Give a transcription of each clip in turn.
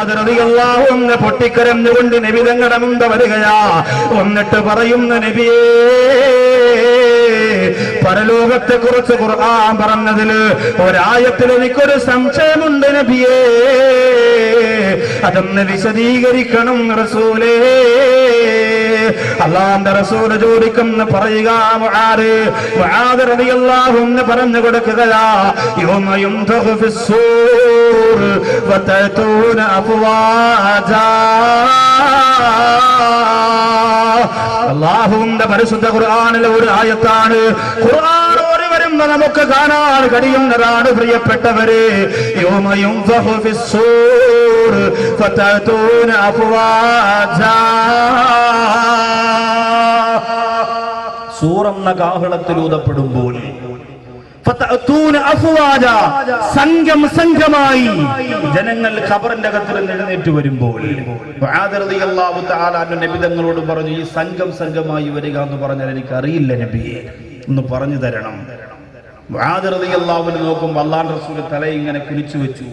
മുആദ് റളിയല്ലാഹു അൻഹു പൊട്ടിക്കരഞ്ഞുകൊണ്ട് നബി തങ്ങളുടെ മുമ്പ് വരികയാ. എന്നിട്ട് പറയുന്ന നബിയേ, പരലോകത്തെ കുറിച്ച് ഖുർആൻ പറഞ്ഞതിൽ ഒരായത്തിൽ എനിക്കൊരു സംശയമുണ്ട് നബിയേ, അതൊന്ന് വിശദീകരിക്കണം റസൂലേ. അല്ലാഹുവിന്റെ റസൂൽ ചോദിക്കുന്ന പറയുക, മുആദ് റളിയല്ലാഹു അൻഹു പറഞ്ഞു കൊടുക്കുകയാ, യൗമ യുൻഫഖു ഫിസ്സൂർ വതഅതൂന അഫ്വാജാ. അല്ലാഹുവിന്റെ പരിശുദ്ധ ഖുർആനിലെ ഒരു ആയത്താണ്. ഖുർആൻ ഓടി വരുമ്പോൾ നമുക്ക് കാണാൻ കഴിയുന്നതാണ് പ്രിയപ്പെട്ടവരെ. യൗമ യുൻഫഖു ഫിസ്സൂർ വതഅതൂന അഫ്വാജാ. സൂറെന്ന കാഹളത്തിൽ ഊതപ്പെടുമ്പോൾ സംഘം സംഘമായി ജനങ്ങൾ ഖബറിന്റെ അകത്ത് നിന്ന് എഴുന്നേറ്റ് വരുമ്പോൾ മുആദ് റളിയല്ലാഹു തആല നബി തങ്ങളോട് പറഞ്ഞു, ഈ സംഘം സംഘമായി വരിക എന്ന് പറഞ്ഞാൽ എനിക്ക് അറിയില്ല നബിയെ, ഒന്ന് പറഞ്ഞു തരണം. മുആദ് റളിയല്ലാഹു അൻഹു നോക്കുമ്പോൾ അല്ലാഹുവിന്റെ റസൂൽ തല ഇങ്ങനെ കുനിച്ചു വെച്ചു.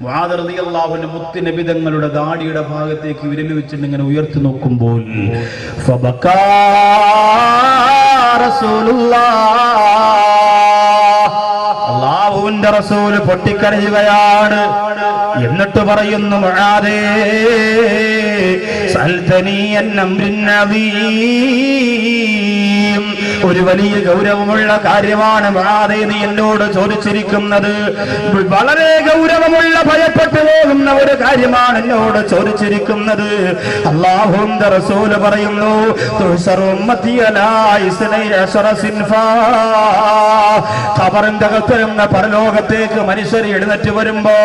മുആദ് റളിയല്ലാഹു അൻഹു മുത്ത് നബി തങ്ങളുടെ ദാടിയുടെ ഭാഗത്തേക്ക് വിരൽ വെച്ചിട്ട് ഇങ്ങനെ ഉയർത്തി നോക്കുമ്പോൾ ഫബകാ റസൂലുള്ളാഹ്, അല്ലാഹുവിന്റെ റസൂൽ പൊട്ടിക്കരയുകയാണ്. എന്നിട്ട് പറയുന്നു, മുആദേ സൽതനി അൻ അംരിൻ അദീം, ഒരു വലിയ ഗൗരവമുള്ള കാര്യമാണ് മുആദേ നീ എന്നോട് ചോദിച്ചിരിക്കുന്നത്. വളരെ ഗൗരവമുള്ള ഭയപ്പെട്ടു പോകുന്ന ഒരു കാര്യമാണ് എന്നോട് ചോദിച്ചിരിക്കുന്നത്. അല്ലാഹുവിന്റെ റസൂൽ പറയുന്നു, ഖബറിന്റെ അകത്തുന്ന പരലോകത്തേക്ക് മനുഷ്യർ എഴുന്നേറ്റ് വരുമ്പോ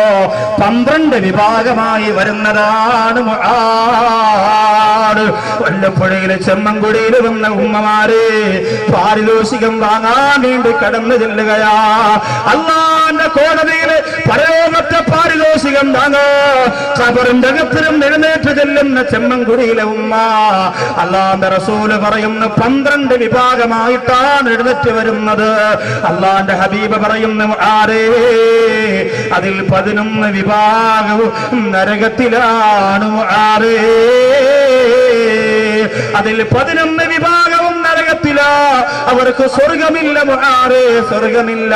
12 വിഭാഗമായി വരുന്നതാണ് മുആദ്. വല്ലപ്പുഴയിലെ ചെമ്മൻകുടിയിൽ വന്ന ഉമ്മമാരെ പാരിതോഷികം വാങ്ങാൻ വേണ്ടി കടന്നു ചെല്ലുകയാ. അല്ലാഹുവിന്റെ കോടതിയിലെ പരലോകത്തെ പാരിതോഷികം വാങ്ങാ ഖബറിന്റെ അകത്തിലും എഴുന്നേറ്റ് ചെല്ലുന്ന ചെമ്മൻകുടിയിലെ ഉമ്മ. അല്ലാഹുവിന്റെ റസൂല് പറയുന്നു, 12 വിഭാഗമായിട്ടാണ് എഴുന്നേറ്റ് വരുന്നത്. അല്ലാഹുവിന്റെ ഹബീബ് പറയുന്നു, ആരേ അതിൽ 11 വിഭാഗവും നരകത്തിലാണ്. ആരേ അതിൽ 11 വിഭാഗവും നരകത്തിലാ, അവർക്ക് സ്വർഗമില്ല. മുആദേ സ്വർഗമില്ല.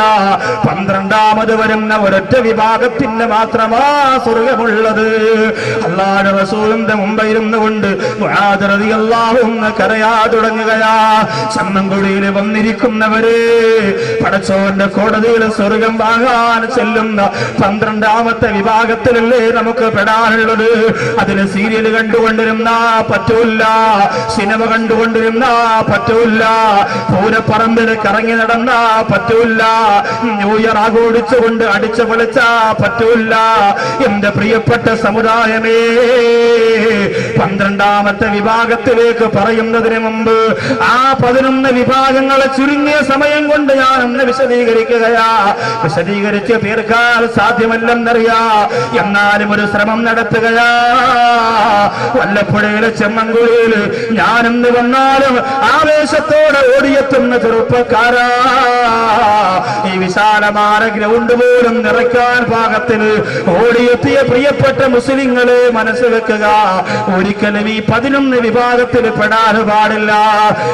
12ാമത് വരുന്ന ഒരൊറ്റ വിഭാഗത്തിന് മാത്രമാ സ്വർഗമുള്ളത്. അല്ലാഹുവിന്റെ റസൂലിന്റെ മുമ്പിരുന്നു കൊണ്ട് മുആദ് റളിയല്ലാഹു അൻഹു കരയാ തുടങ്ങുകയാ. ചെമ്മൻകുടിയിൽ വന്നിരിക്കുന്നവരെ, പടച്ചോന്റെ കോടതിയിൽ സ്വർഗം വാങ്ങാൻ ചെല്ലുന്ന 12ാമത്തെ വിഭാഗത്തിലല്ലേ നമുക്ക് പെടാനുള്ളത്. അതിന് സീരിയൽ കണ്ടുകൊണ്ടിരുന്ന പറ്റൂല്ല, സിനിമ കണ്ടുകൊണ്ടിരുന്ന പറ്റൂല്ല, പൂരപ്പറമ്പിൽ കറങ്ങി നടന്ന പറ്റൂല്ല, ന്യൂ ഇയർ ആഘോഷിച്ചുകൊണ്ട് അടിച്ചു പൊളിച്ച പറ്റൂല്ല. എന്റെ പ്രിയപ്പെട്ട സമുദായമേ, 12ാമത്തെ വിഭാഗത്തിലേക്ക് പറയുന്നതിന് മുമ്പ് ആ 11 വിഭാഗങ്ങളെ ചുരുങ്ങിയ സമയം കൊണ്ട് ഞാൻ ഒന്ന് വിശദീകരിക്കുകയാ. വിശദീകരിച്ച് തീർക്കാൻ സാധ്യമല്ലെന്നറിയാ, എന്നാലും ഒരു ശ്രമം നടത്തുകയാ. വല്ലപ്പുഴയിലെ ചെമ്മൻകുടിയിൽ ഞാനെന്ന് വന്നാലും ആവേശത്തോടെ ഓടിയെത്തുന്ന ചെറുപ്പക്കാരാ, ഈ വിശാലമായ ഗ്രൗണ്ട് പോലും നിറയ്ക്കാൻ പാകത്തിൽ ഓടിയെത്തിയ പ്രിയപ്പെട്ട മുസ്ലിങ്ങളെ മനസ്സ് വെക്കുക, ഒരിക്കലും ഈ 11 വിഭാഗത്തിൽ പെടാൻ പാടില്ല.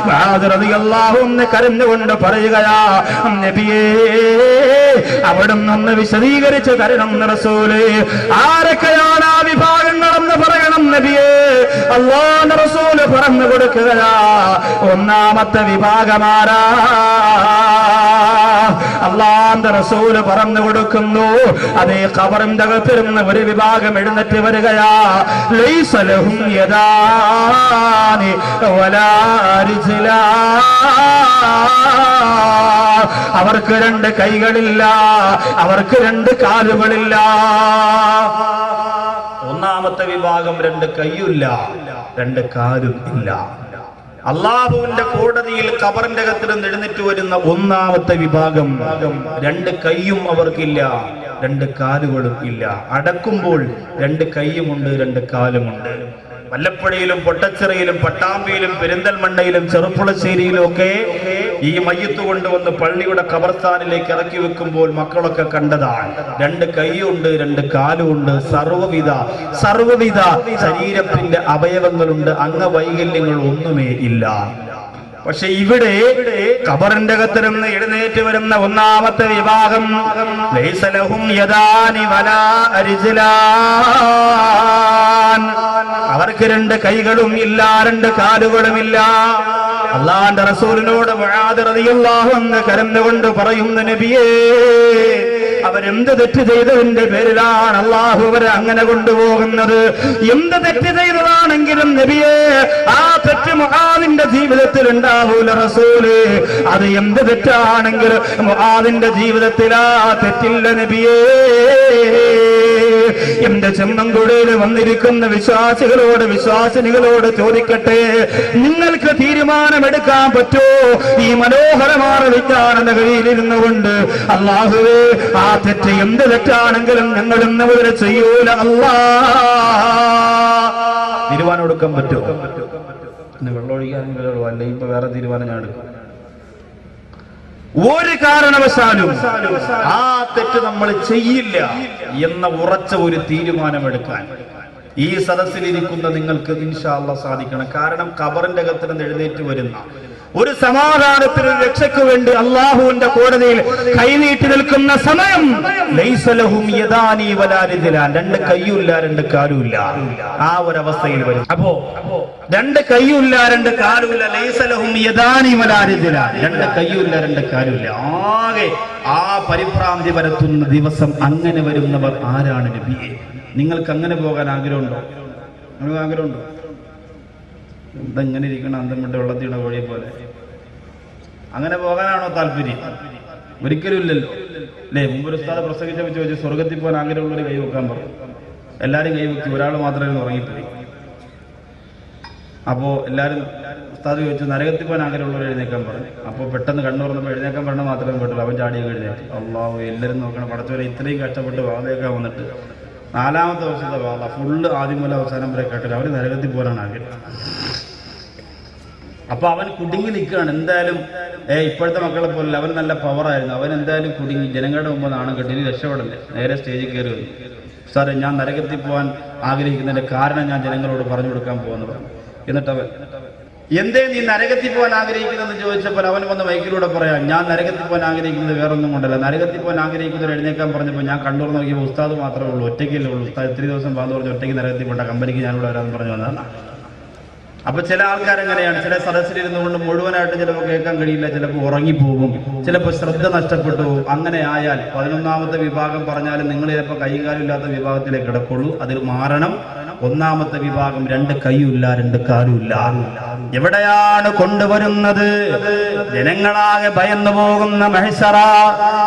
മുആദ് റളിയല്ലാഹു അൻഹു കരഞ്ഞുകൊണ്ട് പറയുകയാ, നബിയേ അവിടുന്ന് ഒന്ന് വിശദീകരിച്ച് തരണം റസൂലേ. ആരൊക്കെയാണ് ആ വിഭാഗങ്ങളെന്ന് പറയണം നബിയേ. അല്ലാഹുവിന്റെ റസൂൽ പറഞ്ഞു കൊടുക്കുകയാ, 1ാമത്തെ വിഭാഗമാരാ. അല്ലാഹുവിന്റെ റസൂൽ പറഞ്ഞു കൊടുക്കുന്നു, അതേ ഖബറിന്റെ അകത്തിരുന്ന് ഒരു വിഭാഗം എഴുന്നേറ്റ് വരികയാ. ലൈസ ലഹും യദാനി വലാ റിജ്ലാ, അവർക്ക് 2 കൈകളില്ല, അവർക്ക് 2 കാലുകളില്ല. 1ാമത്തെ വിഭാഗം 2 കൈയില്ല, 2 കാലും ഇല്ല. അല്ലാഹുവിന്റെ കോടതിയിൽ ഖബറിന്റെ അകത്ത് നിന്ന് എഴുന്നേറ്റ് വരുന്ന 1ാമത്തെ വിഭാഗം 2 കൈയും അവർക്കില്ല, 2 കാലുകളും ഇല്ല. അടക്കുമ്പോൾ 2 കൈയുമുണ്ട്, 2 കാലുമുണ്ട്. വല്ലപ്പുഴയിലും പൊട്ടച്ചിറയിലും പട്ടാമ്പിയിലും പെരിന്തൽമണ്ണയിലും ചെറുപ്പുളശ്ശേരിയിലും ഒക്കെ ഈ മയ്യത്ത് കൊണ്ടുവന്ന് പള്ളിയുടെ ഖബർസ്ഥാനിലേക്ക് ഇറക്കി വെക്കുമ്പോൾ മക്കളൊക്കെ കണ്ടതാണ്. 2 കൈയുണ്ട്, 2 കാലുണ്ട്, സർവ്വവിധ ശരീരത്തിന്റെ അവയവങ്ങളുണ്ട്, അംഗവൈകല്യങ്ങൾ ഒന്നുമേ ഇല്ല. പക്ഷെ ഇവിടെ ഖബറിന്റെ അകത്ത് നിന്ന് എഴുന്നേറ്റ് വരുന്ന ഒന്നാമത്തെ വിഭാഗം ലൈസ ലഹും യദാനി വലാ അർജലാൻ, അവർക്ക് 2 കൈകളും ഇല്ല, 2 കാലുകളും ഇല്ല. അല്ലാഹുവിന്റെ റസൂലിനോട് മുആദ് റളിയല്ലാഹു അൻഹു കരഞ്ഞുകൊണ്ട് പറയുന്ന നബിയേ, അവരെന്ത് തെറ്റ് ചെയ്തതിന്റെ പേരിലാണ് അള്ളാഹു അവരെ അങ്ങനെ കൊണ്ടുപോകുന്നത്? എന്ത് തെറ്റ് ചെയ്തതാണെങ്കിലും നബിയേ, ആ തെറ്റ് മുആദിന്റെ ജീവിതത്തിൽ ഉണ്ടാവൂല റസൂല്. അത് എന്ത് തെറ്റാണെങ്കിലും മുആദിന്റെ ജീവിതത്തിൽ ആ തെറ്റില്ല നബിയേ. എന്റെ ചെമ്മൻകുടിയിൽ വന്നിരിക്കുന്ന വിശ്വാസിനികളോട് ചോദിക്കട്ടെ, നിങ്ങൾക്ക് തീരുമാനമെടുക്കാൻ പറ്റോ? ഈ മനോഹരമായ വിജ്ഞാന നഗരിയിലിരുന്നു കൊണ്ട് അല്ലാഹുവേ, ആ തെറ്റ് എന്ത് തെറ്റാണെങ്കിലും ഞങ്ങൾ ഇന്നവരെ ചെയ്യൂല അല്ലാ. തീരുമാനം എടുക്കാൻ പറ്റോ? വെള്ളമൊഴിക്കാനെങ്കിലും അല്ലെങ്കിൽ ഇപ്പൊ വേറെ തീരുമാനം ഞാൻ എടുക്കും. ഒരു കാരണവശാലും ആ തെറ്റ് നമ്മൾ ചെയ്യില്ല എന്ന ഉറച്ച ഒരു തീരുമാനമെടുക്കാൻ ഈ സദസ്സിലിരിക്കുന്ന നിങ്ങൾക്ക് ഇൻഷാ അല്ലാഹ് സാധിക്കണം. കാരണം ഖബറിന്റെ അകത്ത് നിന്ന് എഴുന്നേറ്റ് വരുന്ന ഒരു സമാധാനത്തിന് രക്ഷയ്ക്ക് വേണ്ടി അള്ളാഹുവിന്റെ കോടതിയിൽ കൈനീട്ടി നിൽക്കുന്ന സമയം ലൈസ ലഹും യദാനി വലാ റിജ്ലാൻ, 2 കൈയുമില്ല, 2 കാലുമില്ല. ആ ഒരു അവസ്ഥയിൽ വരും. അപ്പോ 2 കൈയുമില്ല, 2 കാലുമില്ല, ലൈസ ലഹും യദാനി വലാ റിജ്ലാൻ, 2 കൈയുമില്ല, 2 കാലുമില്ല. ആകെ ആ പരിഭ്രാന്തി വരുത്തുന്ന ദിവസം അങ്ങനെ വരുന്നവർ ആരാണ് നബിയെ? നിങ്ങൾക്ക് അങ്ങനെ പോകാൻ ആഗ്രഹമുണ്ടോ? നിങ്ങൾക്ക് ആഗ്രഹമുണ്ടോ? ഇതെങ്ങനെ ഇരിക്കണം, അന്തം വിട്ട് വെള്ളത്തിയുടെ കോഴിയെ പോലെ അങ്ങനെ പോകാനാണോ താല്പര്യം? ഒരിക്കലും ഇല്ലല്ലോ അല്ലേ? മുമ്പൊരു ഉസ്താദ് പ്രസംഗിച്ചപ്പോൾ ചോദിച്ചു, സ്വർഗത്തിൽ പോകാൻ ആഗ്രഹമുള്ളവർ കൈവെക്കാൻ പറഞ്ഞു. എല്ലാവരും കൈവെക്കി, ഒരാൾ മാത്രമേ ഉറങ്ങിപ്പോയി. അപ്പോൾ എല്ലാവരും ഉസ്താദ് ചോദിച്ചു, നരകത്തിൽ പോകാൻ ആഗ്രഹമുള്ളവർ എഴുന്നേക്കാൻ പറഞ്ഞു. അപ്പോൾ പെട്ടെന്ന് കണ്ണുറന്നപ്പോൾ എഴുന്നേക്കാൻ പറഞ്ഞാൽ മാത്രമേ പറ്റുള്ളൂ. അവൻ ചാടിയൊക്കെ എഴുന്നേറ്റ്. അല്ലാഹു, എല്ലാവരും നോക്കണം, പടച്ചവരെ ഇത്രയും കഷ്ടപ്പെട്ട് വാതയൊക്കെ വന്നിട്ട് 4ാമത്തെ വർഷത്തെ വാള ഫുള്ള് ആദ്യം മുതൽ അവസാനം വരെ കേട്ടില്ല. അവർ നരകത്തിൽ പോകാനാണ് ആഗ്രഹം. അപ്പൊ അവൻ കുടുങ്ങി നിൽക്കുകയാണ്. എന്തായാലും ഇപ്പോഴത്തെ മക്കളെ പോലല്ല, അവൻ നല്ല പവറായിരുന്നു. അവൻ എന്തായാലും കുടുങ്ങി, ജനങ്ങളുടെ മുമ്പ് നാണം കെട്ടി, ഇനി രക്ഷപ്പെടല്ലേ. നേരെ സ്റ്റേജിൽ കയറി വന്നു, സാറേ ഞാൻ നരകത്തിൽ പോകാൻ ആഗ്രഹിക്കുന്നതിന്റെ കാരണം ഞാൻ ജനങ്ങളോട് പറഞ്ഞു കൊടുക്കാൻ പോകുന്നു പറഞ്ഞു. എന്നിട്ട് അവൻ, എന്തേ നീ നരകത്തിൽ പോകാൻ ആഗ്രഹിക്കുന്നതെന്ന് ചോദിച്ചപ്പോൾ അവൻ വന്ന് മൈക്കിലൂടെ പറയാം, ഞാൻ നരകത്തിൽ പോകാൻ ആഗ്രഹിക്കുന്നത് വേറൊന്നും കൊണ്ടല്ല. നരകത്തിൽ പോകാൻ ആഗ്രഹിക്കുന്നവർ എഴുന്നേക്കാൻ പറഞ്ഞപ്പോൾ ഞാൻ കണ്ണൂർ നോക്കിയപ്പോൾ ഉസ്താദ് മാത്രമേ ഉള്ളൂ, ഒറ്റയ്ക്കല്ലേ ഉള്ളൂ. ഉസ്താദ് 3 ദിവസം പാന്ന് പറഞ്ഞ് ഒറ്റയ്ക്ക് നരകത്തിൽ പോണ്ട, കമ്പനിക്ക് ഞാനിവിടെ വരാമെന്ന് പറഞ്ഞു വന്നതാണ്. അപ്പൊ ചില ആൾക്കാരെങ്ങനെയാണ്, ചില സദസ്സിലിരുന്നു കൊണ്ട് മുഴുവനായിട്ട് ചിലപ്പോൾ കേൾക്കാൻ കഴിയില്ല, ചിലപ്പോൾ ഉറങ്ങിപ്പോകും, ചിലപ്പോൾ ശ്രദ്ധ നഷ്ടപ്പെട്ടു പോകും. അങ്ങനെ ആയാൽ 11ാമത്തെ വിഭാഗം പറഞ്ഞാലും നിങ്ങൾ ചിലപ്പോൾ കൈകാലില്ലാത്ത വിഭാഗത്തിലേക്ക് കിടക്കുള്ളൂ. അതിൽ മാറണം. 1ാമത്തെ വിഭാഗം 2 കൈയില്ല, 2 കാലുമില്ല. എവിടെയാണ് കൊണ്ടുവരുന്നത്? ജനങ്ങളാകെ ഭയന്നു പോകുന്ന മഹ്ശറ,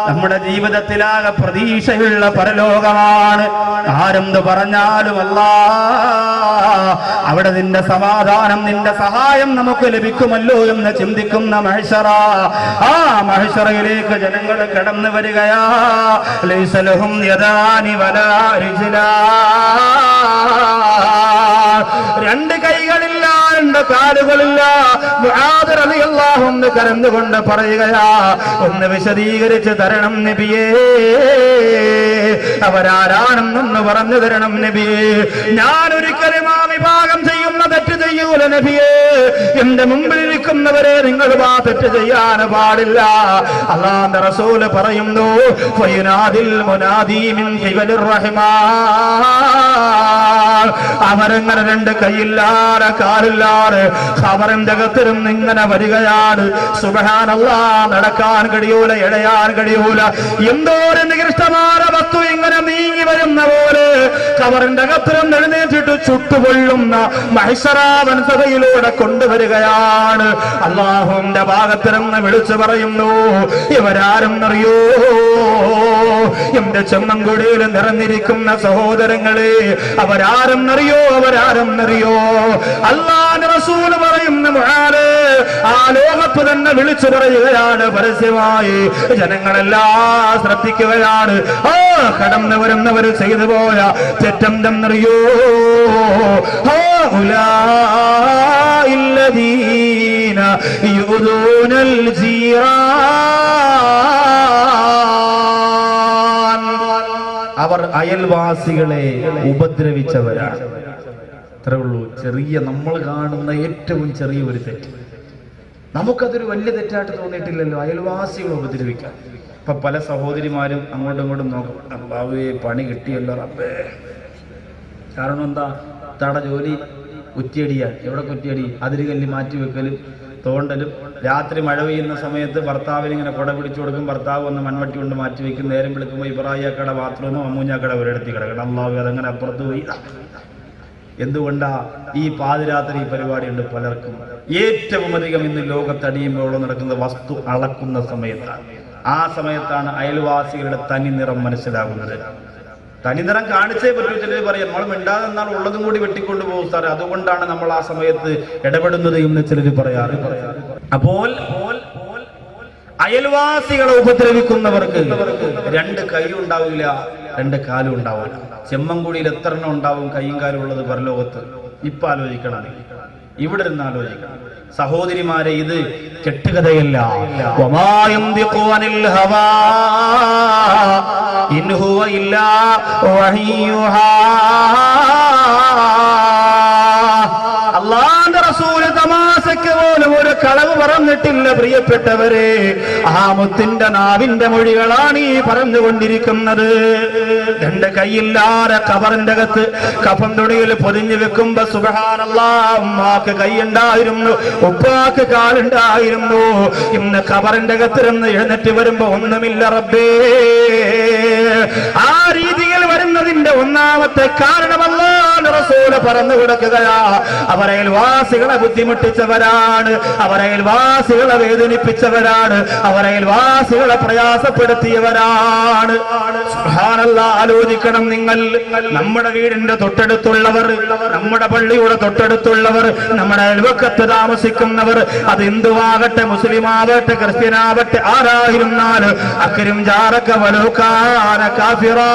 നമ്മുടെ ജീവിതത്തിലാകെ പ്രതീക്ഷയുള്ള പരലോകമാണ്. ആരെന്ത് പറഞ്ഞാലും അല്ലാഹ് അവിടെ നിന്റെ സമാധാനം, നിന്റെ സഹായം നമുക്ക് ലഭിക്കുമല്ലോ എന്ന് ചിന്തിക്കുന്ന മഹ്ശറ, ആ മഹ്ശറയിലേക്ക് ജനങ്ങൾ കടന്നു വരികയാ. ലൈസ ലഹും യദാനി വലാ റിജ്ലാൻ, 2 കൈകളില്ല, 2 കാലുകളില്ല. മുആദ് റളിയല്ലാഹു അൻഹു കരഞ്ഞുകൊണ്ട് പറയുകയാ, ഒന്ന് വിശദീകരിച്ച് തരണം നബിയേ, അവരാരാണെന്നൊന്ന് പറഞ്ഞു തരണം നബിയേ. ഞാൻ ഒരിക്കലും ആ വിഭാഗം ചെയ്യുന്ന തെറ്റ് ചെയ്യൂല നബിയേ. എന്റെ മുമ്പിൽ ഇരിക്കുന്നവരെ നിങ്ങൾ ആ തെറ്റ് ചെയ്യാൻ പാടില്ല. അല്ലാഹുവിന്റെ റസൂൽ പറയുന്നു, ഫയുനാദിൽ മുനാദി മിൻ ഖിബലിർ റഹ്മാൻ, അവരങ്ങനെ 2 കൈയില്ലാതെ കാലില്ലാതെ ഖബറിന്റെ അകത്തിരുന്ന് ഇങ്ങനെ വരികയാണ്. സുബ്ഹാനല്ലാഹ്, നടക്കാൻ കഴിയൂല, ഇടയാൻ കഴിയൂല. എന്തോ ഒരു നികൃഷ്ടമായ വസ്തു ഇങ്ങനെ നീങ്ങി വരുന്ന പോലെ ഖബറിന്റെ അകത്തിരുന്ന് എഴുന്നേറ്റിട്ട് ചുട്ടുപൊള്ളുന്ന മഹ്ശറാവൻസഭയിലൂടെ കൊണ്ടുവരികയാണ്. അല്ലാഹുവിന്റെ ഭാഗത്തിരുന്ന് വിളിച്ചു പറയുന്നു, ഇവരാരെന്നറിയോ? എന്റെ ചെമ്മൻകുടിയിൽ നിറഞ്ഞിരിക്കുന്ന സഹോദരങ്ങളെ, അവരാരെന്നറിയോ? അവരാരെന്നറിയോ? അല്ലാഹുവിന്റെ റസൂൽ പറയുന്ന മുആദ് ആ ലോകത്ത് തന്നെ വിളിച്ചു പറയുകയാണ് പരസ്യമായി. ജനങ്ങളെല്ലാം ശ്രദ്ധിക്കുകയാണ്. ആ കടന്നു വരുന്നവർ ചെയ്തു പോയ തെറ്റെന്തെന്നറിയോ? യുദൂനൽ ജീറാൻ. അവർ അയൽവാസികളെ ഉപദ്രവിച്ചവരാണ്. അത്രേ ഉള്ളൂ. ചെറിയ, നമ്മൾ കാണുന്ന ഏറ്റവും ചെറിയ ഒരു തെറ്റ് നമുക്കതൊരു വലിയ തെറ്റായിട്ട് തോന്നിയിട്ടില്ലല്ലോ, അയൽവാസികളെ ഉപദ്രവിക്കാൻ. ഇപ്പൊ പല സഹോദരിമാരും അങ്ങോട്ടും ഇങ്ങോട്ടും നോക്കും, അള്ളാഹുവേ പണി കിട്ടിയല്ലോ റബ്ബേ. കാരണം എന്താ? തട ജോലി കുറ്റിയടിയാണ്. എവിടെ കുറ്റിയടി? അതിരുകല്ല് മാറ്റിവെക്കലും തോണ്ടലും. രാത്രി മഴ പെയ്യുന്ന സമയത്ത് ഭർത്താവിന് ഇങ്ങനെ കുട പിടിച്ചു കൊടുക്കും, ഭർത്താവ് വന്ന് മൺവട്ടി കൊണ്ട് മാറ്റി വെക്കും. നേരം വിളിക്കുമ്പോൾ ഇബ്രാഹിക്കട ബാത്റൂമോ അമ്മൂഞ്ഞാക്കട ഒരിടത്തി കിടക്കണം. അള്ളാഹു അതങ്ങനെ അപ്പുറത്ത് പോയി. എന്തുകൊണ്ടാ ഈ പാതിരാത്രി ഈ പരിപാടിയുണ്ട് പലർക്കും. ഏറ്റവും അധികം ഇന്ന് ലോകത്തടിയുമ്പോൾ നടക്കുന്ന വസ്തു അളക്കുന്ന സമയത്താണ്. ആ സമയത്താണ് അയൽവാസികളുടെ തനി നിറം മനസ്സിലാകുന്നത്. തനിനിറം കാണിച്ചേ പറ്റൂ. ചിലർ പറയാം നമ്മൾ മിണ്ടാതെ എന്നാൽ ഉള്ളതും കൂടി വെട്ടിക്കൊണ്ടു പോകും സാറേ, അതുകൊണ്ടാണ് നമ്മൾ ആ സമയത്ത് ഇടപെടുന്നത് എന്ന് ചിലർ പറയാറ്. അപ്പോൾ അയൽവാസികളെ ഉപദ്രവിക്കുന്നവർക്ക് രണ്ട് കൈ ഉണ്ടാവില്ല, രണ്ട് കാലും ഉണ്ടാവില്ല. ചെമ്മൻകുടിയിൽ എത്ര എണ്ണം ഉണ്ടാവും കൈയും കാലും ഉള്ളത് പരലോകത്ത്? ഇപ്പൊ ആലോചിക്കണം, ഇവിടെ ഇരുന്ന് ആലോചിക്കണം. സഹോദരിമാരെ, ഇത് കെട്ടുകഥയല്ല. അല്ലാഹുവിന്റെ റസൂൽ തമാശക്ക് പോലും ഒരു കളവ് പറഞ്ഞിട്ടില്ല. പ്രിയപ്പെട്ടവരെ, ആ മുത്തിന്റെ നാവിന്റെ മൊഴികളാണ് ഈ പറഞ്ഞുകൊണ്ടിരിക്കുന്നത്. രണ്ട് കൈയില്ലാതെ ഖബറിന്റെ അകത്ത് കഫൻ തുണിയിൽ പൊതിഞ്ഞു വെക്കുമ്പോ സുബ്ഹാനല്ലാഹ്, ഉമ്മാക്ക് കൈയുണ്ടായിരുന്നു, ഉപ്പാക്ക് കാലുണ്ടായിരുന്നു. ഇന്ന് ഖബറിന്റെ അകത്തിരുന്ന് എഴുന്നേറ്റ് വരുമ്പോ ഒന്നുമില്ല റബ്ബേ. ആ രീതിയിൽ വരുന്നതിന്റെ ഒന്നാമത്തെ കാരണം അല്ലാഹുവിന്റെ റസൂൽ പറഞ്ഞു കൊടുക്കുകയാ, അവരയൽവാസികളെ ബുദ്ധിമുട്ടിച്ചവരാണ്, അവരയൽവാസികളെ വേദനിപ്പിച്ചവരാണ്, അവരയൽവാസികളെ പ്രയാസപ്പെടുത്തിയവരാണ്. സുബ്ഹാനല്ലാഹ്, ആലോചിക്കണം നിങ്ങൾ. നമ്മുടെ വീടിന്റെ തൊട്ടടുത്തുള്ളവർ, നമ്മുടെ പള്ളിയുടെ തൊട്ടടുത്തുള്ളവർ, നമ്മുടെ അയൽവക്കത്ത് താമസിക്കുന്നവർ, അത് ഹിന്ദുവാകട്ടെ മുസ്ലിമാവട്ടെ ക്രിസ്ത്യനാവട്ടെ ആരായിരുന്നാലും അക്രിം ജാറക വലൗ കാന കാഫിറാ.